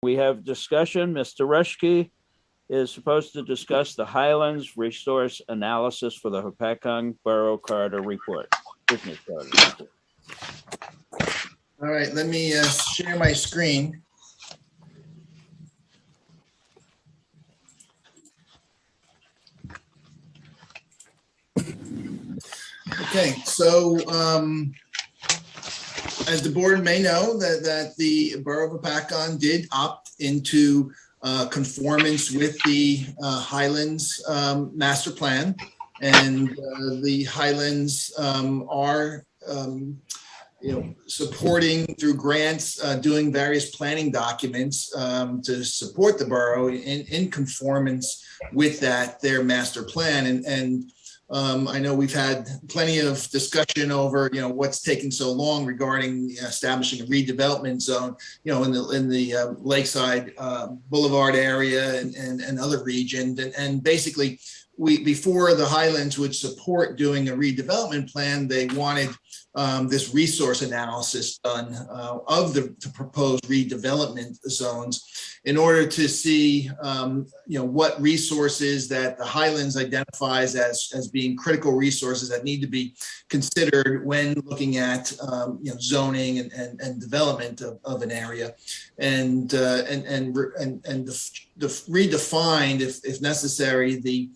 We have discussion. Mr. Rushkey is supposed to discuss the Highlands resource analysis for the Hopatcong Borough Corridor Report. Business Corridor. All right, let me share my screen. Okay, so as the board may know, that the Borough of Hopatcong did opt into conformance with the Highlands master plan, and the Highlands are supporting through grants, doing various planning documents to support the borough in conformance with their master plan. And I know we've had plenty of discussion over, what's taking so long regarding establishing a redevelopment zone, in the Lakeside Boulevard area and other regions. And basically, before the Highlands would support doing a redevelopment plan, they wanted this resource analysis done of the proposed redevelopment zones in order to see, what resources that the Highlands identifies as being critical resources that need to be considered when looking at, zoning and development of an area, and redefined, if necessary, the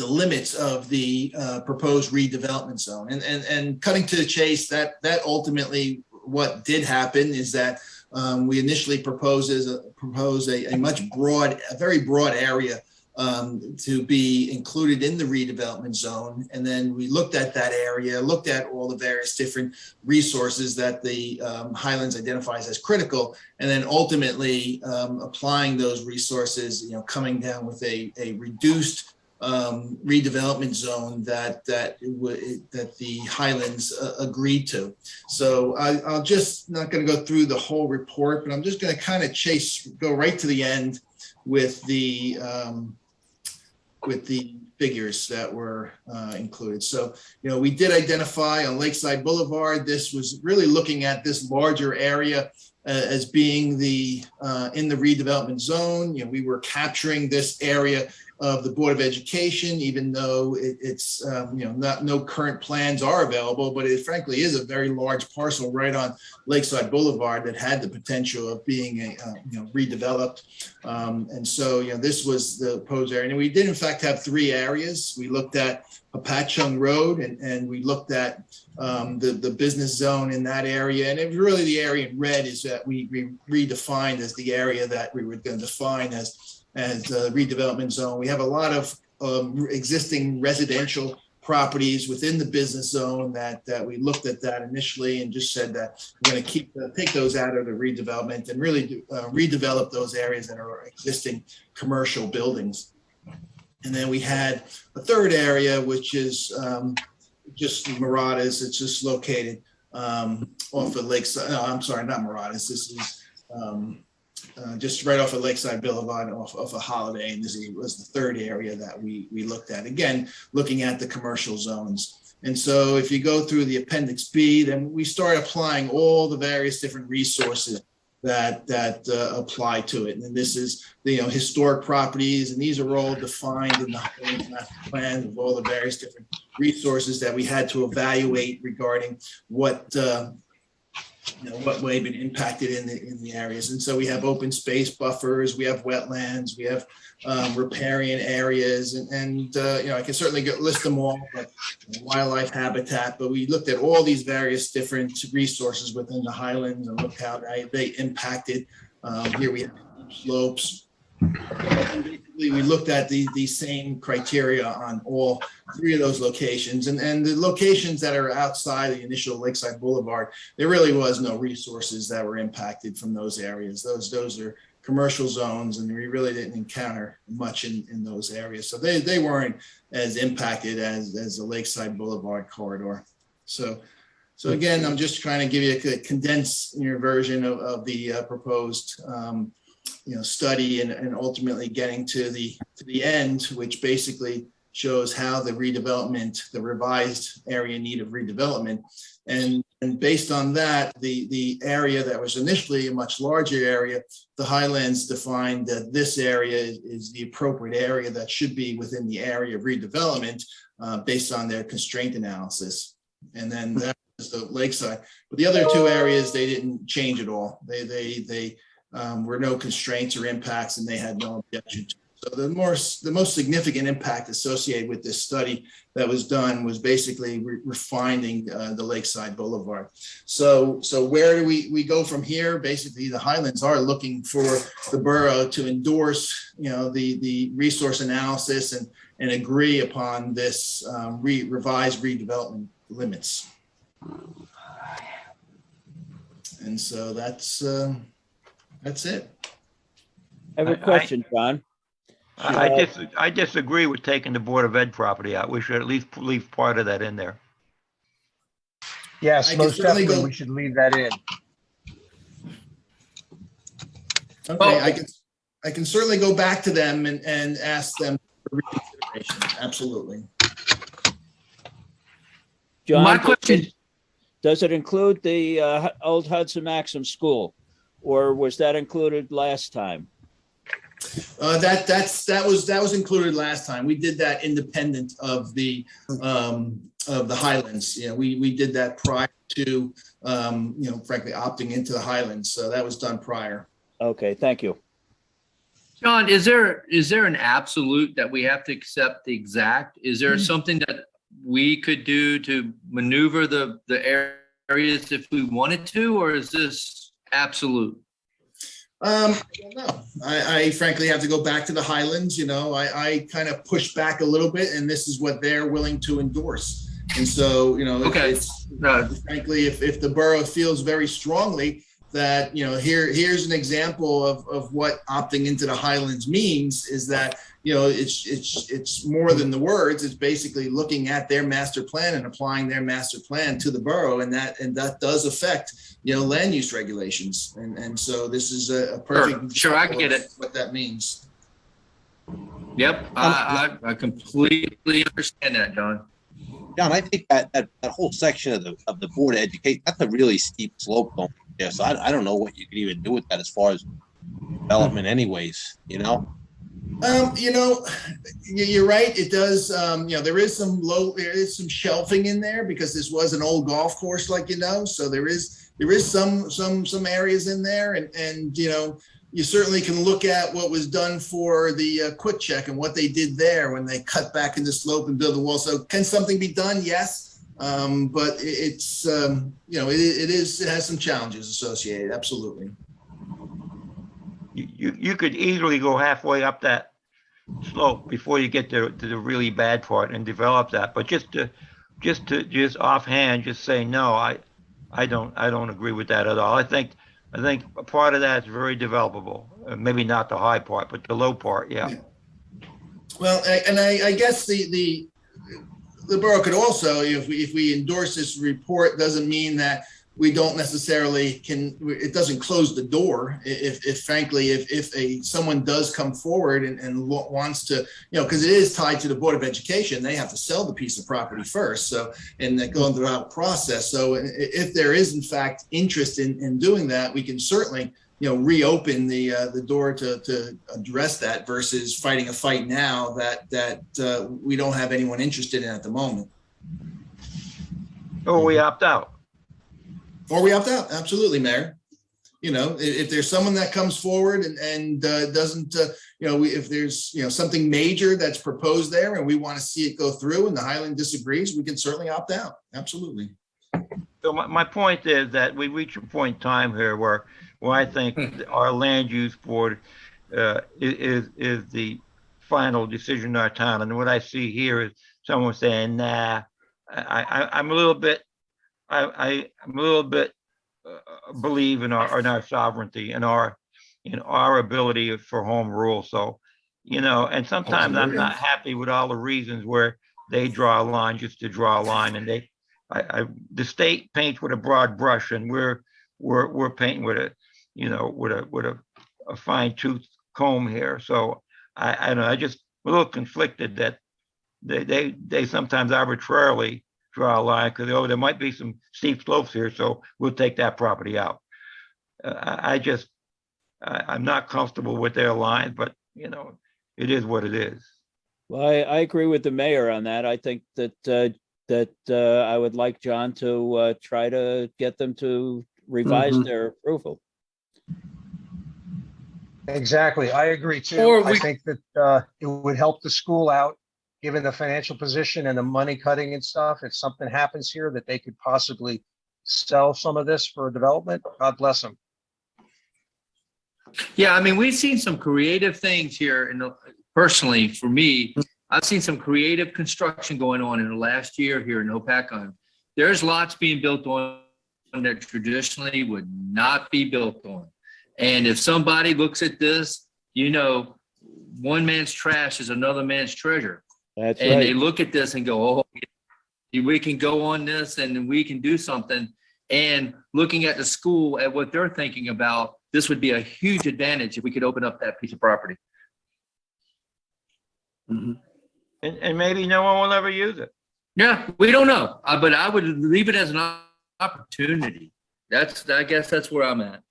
limits of the proposed redevelopment zone. And cutting to the chase, that ultimately what did happen is that we initially proposed a very broad area to be included in the redevelopment zone. And then we looked at that area, looked at all the various different resources that the Highlands identifies as critical, and then ultimately applying those resources, coming down with a reduced redevelopment zone that the Highlands agreed to. So I'll just not going to go through the whole report, but I'm just going to kind of go right to the end with the figures that were included. So, we did identify on Lakeside Boulevard, this was really looking at this larger area as being in the redevelopment zone. We were capturing this area of the Board of Education, even though it's no current plans are available, but it frankly is a very large parcel right on Lakeside Boulevard that had the potential of being redeveloped. And so this was the proposed area, and we did in fact have three areas. We looked at Hopatchung Road, and we looked at the business zone in that area, and it was really the area in red is that we redefined as the area that we were going to define as a redevelopment zone. We have a lot of existing residential properties within the business zone that we looked at that initially and just said that we're going to take those out of the redevelopment and really redevelop those areas that are existing commercial buildings. And then we had a third area, which is just Marauders. It's just located off of Lakeside. No, I'm sorry, not Marauders. This is just right off of Lakeside Boulevard, off of Holiday, and this was the third area that we looked at. Again, looking at the commercial zones. And so if you go through the Appendix B, then we start applying all the various different resources that apply to it. And this is the historic properties, and these are all defined in the Highlands master plan of all the various different resources that we had to evaluate regarding what may have been impacted in the areas. And so we have open space buffers, we have wetlands, we have riparian areas, and I can certainly list them all, but wildlife habitat, but we looked at all these various different resources within the Highlands and looked how they impacted. Here we have slopes. And basically, we looked at the same criteria on all three of those locations, and the locations that are outside the initial Lakeside Boulevard, there really was no resources that were impacted from those areas. Those are commercial zones, and we really didn't encounter much in those areas. So they weren't as impacted as the Lakeside Boulevard corridor. So again, I'm just trying to give you a condensed version of the proposed study and ultimately getting to the end, which basically shows how the redevelopment, the revised area need of redevelopment, and And based on that, the area that was initially a much larger area, the Highlands defined that this area is the appropriate area that should be within the area of redevelopment based on their constraint analysis. And then that was the Lakeside. But the other two areas, they didn't change at all. They were no constraints or impacts, and they had no objection to. So the most significant impact associated with this study that was done was basically refining the Lakeside Boulevard. So where do we go from here? Basically, the Highlands are looking for the borough to endorse, the resource analysis and agree upon this revised redevelopment limits. And so that's it. I have a question, John. I disagree with taking the Board of Ed property out. We should at least leave part of that in there. Yes, I most can certainly definitely, go- we should leave that in. Okay, I can certainly go back to them and ask them for reconsideration. Absolutely. John, My question, does it include the old Hudson Maxim School, or was that included last time? That was included last time. We did that independent of the Highlands. We did that prior to frankly opting into the Highlands. So that was done prior. Okay, thank you. John, is there an absolute that we have to accept the exact? Is there something that we could do to maneuver the areas if we wanted to, or is this absolute? I don't know. I frankly have to go back to the Highlands. I kind of push back a little bit, and this is what they're willing to endorse. And so, Okay. Frankly, if the borough feels very strongly that, here's an example of what opting into the Highlands means, is that, it's more than the words. It's basically looking at their master plan and applying their master plan to the borough, and that does affect, land use regulations. And so this is a perfect Sure, I example get of it. what that means. Yep, I completely understand that, John. John, I think that whole section of the Board of Education, that's a really steep slope going there. So I don't know what you could even do with that as far as development anyways, You're right. It does. There is some shelving in there because this was an old golf course, so there is some areas in there, and you certainly can look at what was done for the Quick Check and what they did there when they cut back in the slope and build the wall. So can something be done? Yes. But it's it has some challenges associated. Absolutely. You could easily go halfway up that slope before you get to the really bad part and develop that. But just offhand, just say no. I don't agree with that at all. I think a part of that is very developable. Maybe not the high part, but the low part, yeah. Well, I guess the borough could also, if we endorse this report, doesn't mean that we don't necessarily it doesn't close the door. If frankly, someone does come forward and wants to, because it is tied to the Board of Education, they have to sell the piece of property first. So, and that going through that process. So if there is in fact interest in doing that, we can certainly, reopen the door to address that versus fighting a fight now that we don't have anyone interested in at the moment. Or we opt out. Or we opt out. Absolutely, Mayor. If there's someone that comes forward and doesn't, if there's, something major that's proposed there and we want to see it go through and the Highland disagrees, we can certainly opt out. Absolutely. So my point is that we reach a point in time here where I think our land use board is the final decision in our town. And what I see here is someone saying, nah, I'm a little bit, I'm a little bit believe in our sovereignty and our ability for home rule. So, and sometimes I'm not happy with all the reasons where they draw a line just to draw a line, and the state paints with a broad brush, and we're painting with a fine tooth comb here. So I just a little conflicted that they sometimes arbitrarily draw a line, because, oh, there might be some steep slopes here, so we'll take that property out. I'm not comfortable with their line, but, you know, it is what it is. Well, I agree with the mayor on that. I think that I would like John to try to get them to revise their approval. Exactly. I agree too. Or I we- think that it would help the school out, given the financial position and the money cutting and stuff. If something happens here, that they could possibly sell some of this for development. God bless them. Yeah, I mean, we've seen some creative things here, and personally, for me, I've seen some creative construction going on in the last year here in Hopatcong. There's lots being built on that traditionally would not be built on. And if somebody looks at this, you know, one man's trash is another man's treasure. That's And they right. look at this and go, oh, we can go on this and we can do something. And looking at the school, at what they're thinking about, this would be a huge advantage if we could open up that piece of property. Mhm. And maybe no one will ever use it. Yeah, we don't know, but I would leave it as an opportunity. I guess that's where I'm at.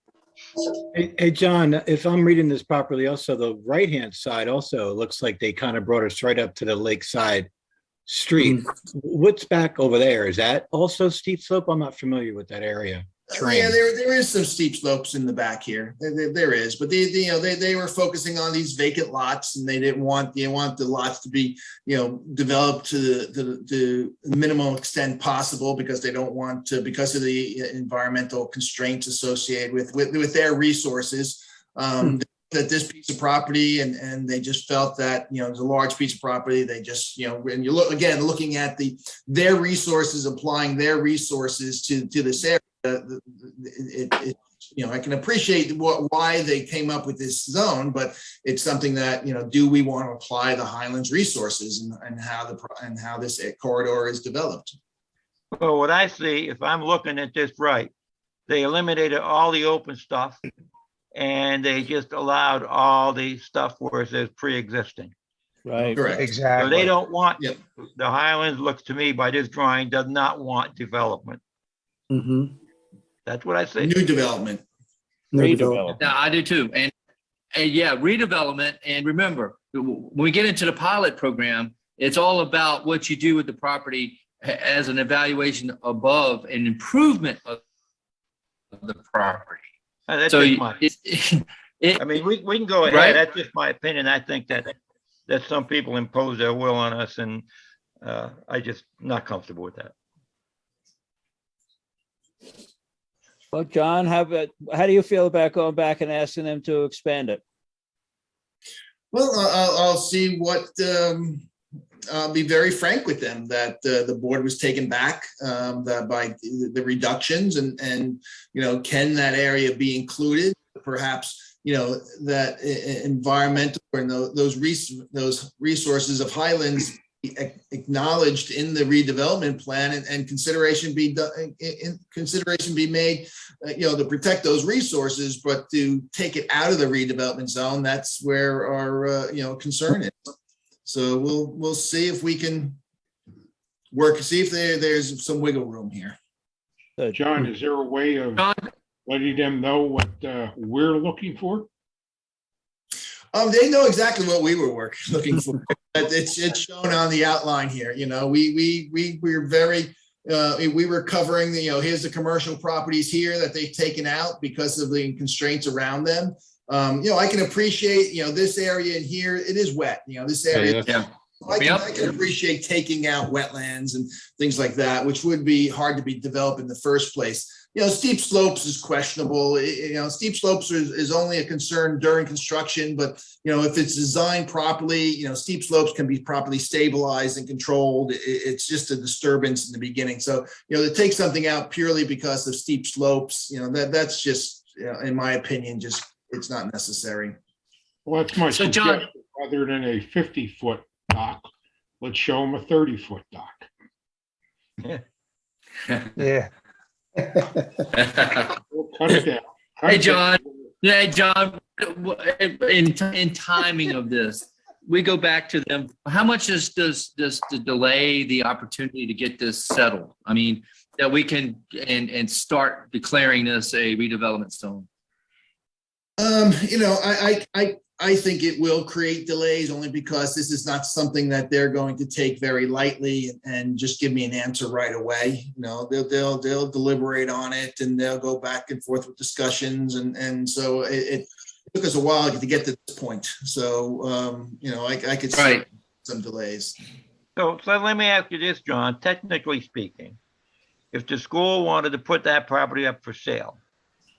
Hey, John, if I'm reading this properly, also the right-hand side also looks like they kind of brought us right up to the Lakeside Street. What's back over there? Is that also steep slope? I'm not familiar with that area. Yeah, there is some steep slopes in the back here. There is, but they were focusing on these vacant lots, and they want the lots to be, you know, developed to the minimum extent possible, because they don't want to, because of the environmental constraints associated with their resources. That this piece of property, and they just felt that, you know, it's a large piece of property. They just, you know, when you look again, looking at their resources, applying their resources to this area. You know, I can appreciate why they came up with this zone, but it's something that, you know, do we want to apply the Highlands resources and how this corridor is developed? Well, what I see, if I'm looking at this right, they eliminated all the open stuff and they just allowed all the stuff where it says pre-existing. Right. Correct. So Exactly. they don't want, Yep. the Highlands looks to me by this drawing does not want development. That's what I see. New development. Redevelopment. Yeah, I do too. And yeah, redevelopment. And remember, when we get into the pilot program, it's all about what you do with the property as an evaluation above an improvement of the property. That's So just my, I mean, we can go ahead. Right. That's just my opinion. I think that some people impose their will on us, and I just not comfortable with that. Well, John, how do you feel about going back and asking them to expand it? Well, I'll see what, I'll be very frank with them that the board was taken back by the reductions, and, you know, can that area be included? Perhaps, you know, that environmental and those resources of Highlands acknowledged in the redevelopment plan, and consideration be made, you know, to protect those resources, but to take it out of the redevelopment zone, that's where our you know, concern is. So we'll see if we can see if there's some wiggle room here. John, is there a way of John, letting them know what we're looking for? They know exactly what we were looking for. It's shown on the outline here. You know, we were very, we were covering the, you know, here's the commercial properties here that they've taken out because of the constraints around them. You know, I can appreciate, you know, this area in here, it is wet, you know, this area. yeah. I can appreciate taking out wetlands and things like that, which would be hard to be developed in the first place. You know, steep slopes is questionable. You know, steep slopes is only a concern during construction, but, you know, if it's designed properly, you know, steep slopes can be properly stabilized and controlled. It's just a disturbance in the beginning. So, you know, to take something out purely because of steep slopes, you know, that's just, you know, in my opinion, just, it's not necessary. Well, that's my So, John- suggestion. Rather than a 50-foot dock, let's show them a 30-foot dock. Yeah. We'll cut it down. Hey, John. Yeah, John, in timing of this, we go back to them. How much does to delay the opportunity to get this settled? I mean, that we can and start declaring this a redevelopment zone. You know, I think it will create delays only because this is not something that they're going to take very lightly and just give me an answer right away. You know, they'll deliberate on it and they'll go back and forth with discussions. And so it took us a while to get to this point. So, you know, I could see some delays. So let me ask you this, John, technically speaking, if the school wanted to put that property up for sale,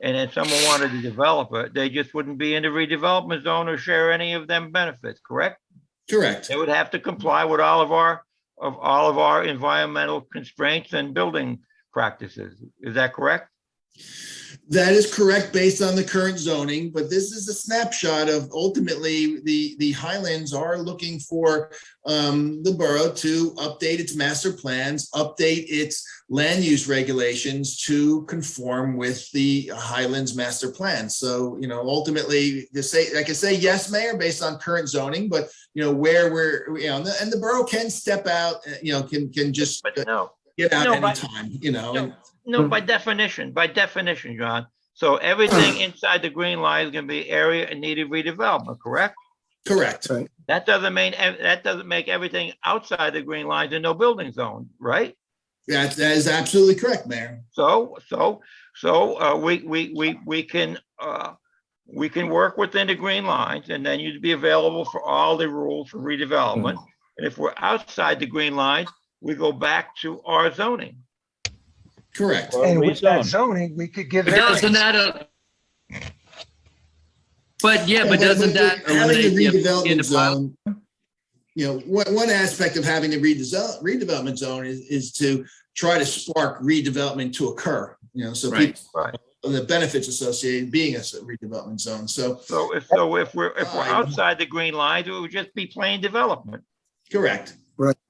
and then someone wanted to develop it, they just wouldn't be in the redevelopment zone or share any of them benefits, correct? Correct. They would have to comply with all of our environmental constraints and building practices. Is that correct? That is correct based on the current zoning, but this is a snapshot of ultimately the Highlands are looking for the borough to update its master plans, update its land use regulations to conform with the Highlands master plan. So, you know, ultimately I can say yes, Mayor, based on current zoning, but you know, where we're, you know, and the borough can step out, you know, can just get out anytime, you know. No, by definition, John. So everything inside the green line is going to be area and needed redevelopment, correct? Correct. Right. That doesn't make everything outside the green lines a no building zone, right? That is absolutely correct, Mayor. So we can work within the green lines, and then you'd be available for all the rules for redevelopment. And if we're outside the green lines, we go back to our zoning. Correct. And with that rezone. zoning, we could give. Doesn't that but doesn't that having the eliminate redevelopment zone? You know, one aspect of having the redevelopment zone is to try to spark redevelopment to occur. You know, so Right. people, the benefits associated being a redevelopment zone. So If we're outside the green lines, it would just be plain development. correct.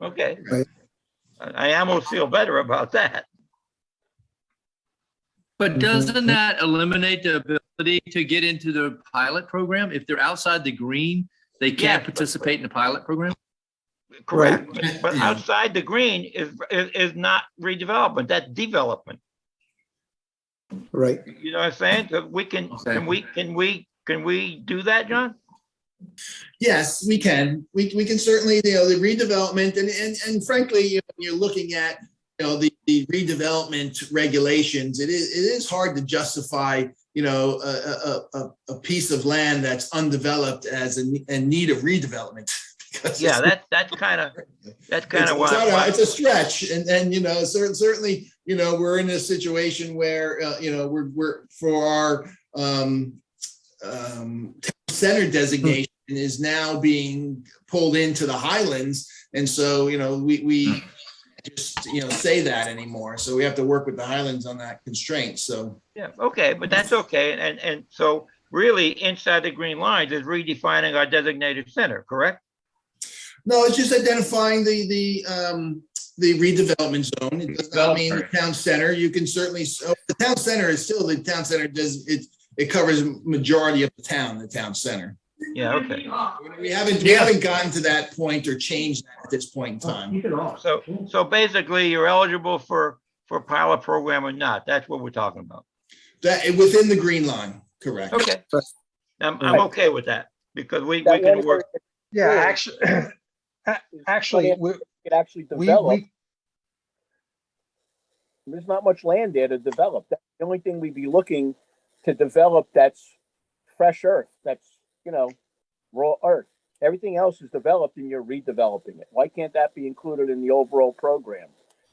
Okay. Right. I almost feel better about that. But doesn't that eliminate the ability to get into the pilot program? If they're outside the green, they can't participate in the pilot program? Correct. Right. But Yeah. outside the green is not redevelopment, that's development. Right. You know what I'm saying? So we can, can we do that, John? Yes, we can. We can certainly, you know, the redevelopment and frankly, you know, you're looking at, you know, the redevelopment regulations. It is hard to justify, you know, a piece of land that's undeveloped as in need of redevelopment. Yeah, that's kind of why. It's a stretch, and you know, certainly, you know, we're in a situation where you know we're for our center designation is now being pulled into the Highlands, and so you know we just, you know, say that anymore. So we have to work with the Highlands on that constraint. So Yeah, okay, but that's okay. And so really inside the green lines is redefining our designated center, correct? no, it's just identifying the redevelopment zone. It does not mean the town center. You can certainly, the town center is still the town center. It covers a majority of the town center. Yeah, okay. We haven't gotten to that point or changed that at this point in time. So basically you're eligible for pilot program or not. That's what we're talking about. That within the green line, correct. Okay. I'm okay with that because we can work. Yeah, actually, It actually develop. There's not much land there to develop. That's the only thing we'd be looking to develop that's fresh earth, that's, you know, raw earth. Everything else is developed and you're redeveloping it. Why can't that be included in the overall program?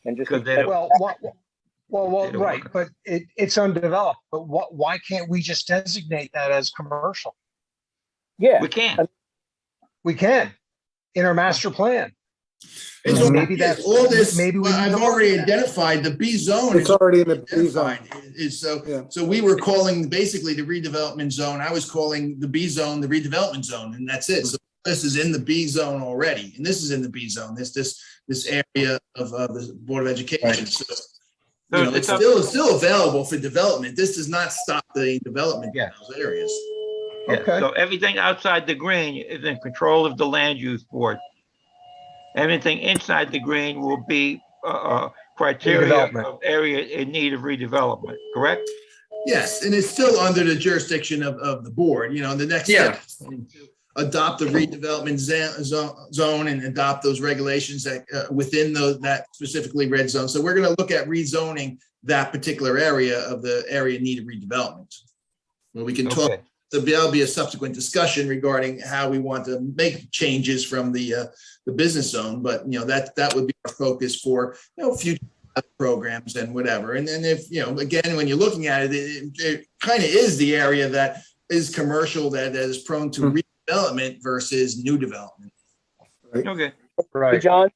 And just right, but it's undeveloped. But why can't we just designate that as commercial? We can. We can in our master plan. It's Maybe that's all this. Maybe I've already identified the B zone. It's already in the B zone. So we were calling basically the redevelopment zone. I was calling the B zone the redevelopment zone, and that's it. So this is in the B zone already, and this is in the B zone. This area of the Board of Education. Right. So, you know, it's still available for development. This does not stop the development in those areas. Yeah, Okay. so everything outside the green is in control of the land use board. Everything inside the green will be criteria Redevelopment. of area in need of redevelopment, correct? Yes, and it's still under the jurisdiction of the board, you know, the next Yeah. step is to adopt the redevelopment zone and adopt those regulations that within that specifically red zone. So we're going to look at rezoning that particular area of the area in need of redevelopment. Well, we can talk, Okay. there'll be a subsequent discussion regarding how we want to make changes from the business zone, but you know, that would be our focus for, you know, future programs and whatever. And then if, you know, again, when you're looking at it, it kind of is the area that is commercial, that is prone to redevelopment versus new development. Okay. Hey, Right. John,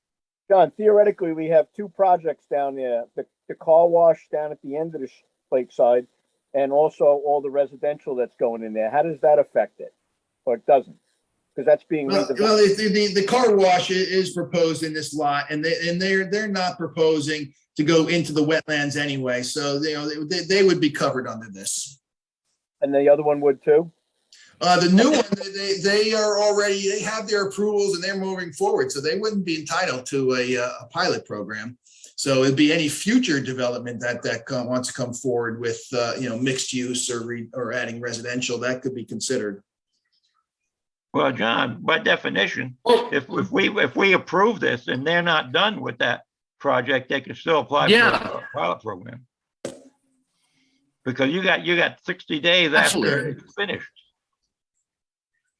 theoretically, we have two projects down there, the car wash down at the end of the lakeside, and also all the residential that's going in there. How does that affect it? Or it doesn't? Because that's being Well, redeveloped. the car wash is proposed in this lot, and they're not proposing to go into the wetlands anyway. So, you know, they would be covered under this. And the other one would too? The new one, they have their approvals and they're moving forward, so they wouldn't be entitled to a pilot program. So it'd be any future development that wants to come forward with, you know, mixed use or adding residential, that could be considered. Well, John, by definition, if we approve this and they're not done with that project, they can still apply for Yeah. a pilot program. Because you got 60 days after Absolutely. it's finished,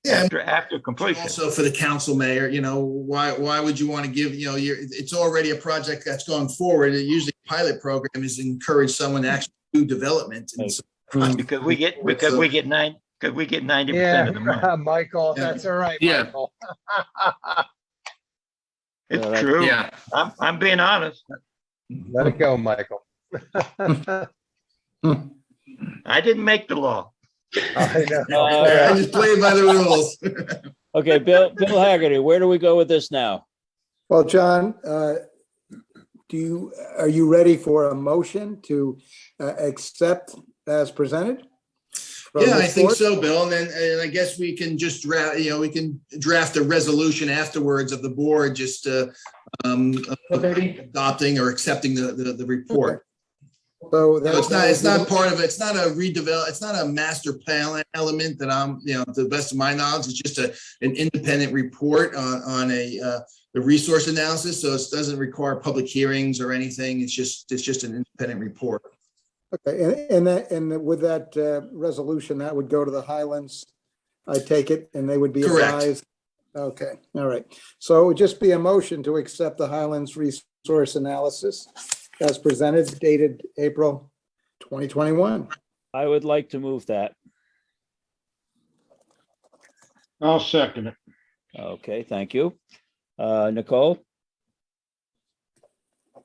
Yeah. after completion. Also for the council mayor, you know, why would you want to give, you know, it's already a project that's going forward. Usually pilot program is to encourage someone to actually do development. And so, Because we get 90% Yeah, of the money. Michael, Yeah. that's all right, Yeah. Michael. It's Yeah, true. Yeah. I'm being honest. Let it go, Michael. I didn't make the law. I know. I just play by the rules. Okay, Bill Haggerty, where do we go with this now? Well, John, are you ready for a motion to accept as presented? from Yeah, I this think board? so, Bill. And I guess we can just draft, you know, we can draft a resolution afterwards of the board, just adopting or accepting the report. So So it's not part of it. It's not it's not a master plan element that you know, to the best of my knowledge, it's just an independent report on the resource analysis. So it doesn't require public hearings or anything. It's just an independent report. Okay, and with that resolution, that would go to the Highlands, I take it, and they would be Correct. advised? Okay, all right. So it would just be a motion to accept the Highlands resource analysis as presented, dated April 2021. I would like to move that. I'll second it. Okay, thank you. Nicole?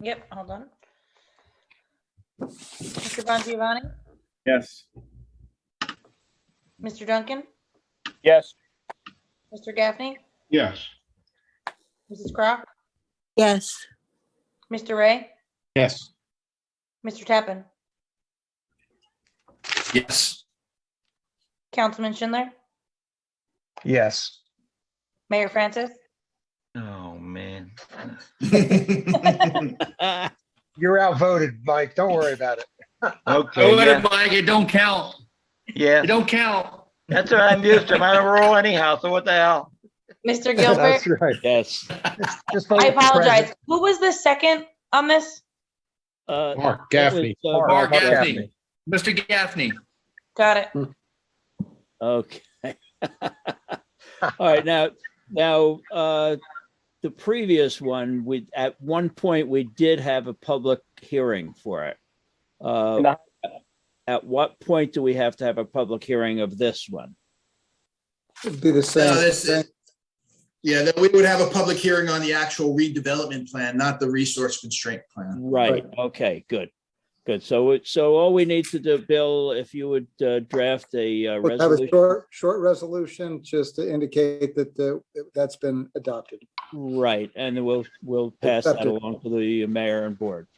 Yep, hold on. Mr. Bongiovanni, Yes. Mr. Duncan, Yes. Mr. Gaffney, Yes. Mrs. Crock, yes, Mr. Ray, Yes. Mr. Tappan, Yes. Councilman Schindler, Yes. Mayor Francis. Oh, man. You're outvoted, Mike. Don't worry about it. Okay, Go ahead, yeah, Mike. It don't count. yeah. It don't count. That's what I'm used to. I'm on a roll anyhow, so what the hell? Mr. Gilbert, That's right. Yes. Just vote I for president. apologize. Who was the second on this? Mark that Gaffney. was, Mark Mark Gaffney. Gaffney. Mr. Gaffney. Got it. Okay. All right, now, the previous one, at one point, we did have a public hearing for it. No. At what point do we have to have a public hearing of this one? It'd be the same. Yeah, then we would have a public hearing on the actual redevelopment plan, not the resource constraint plan. Right, okay, good. So all we need to do, Bill, if you would draft a We'll have a resolution. short resolution just to indicate that that's been adopted. Right, and then we'll pass that Accepted. along to the mayor and board.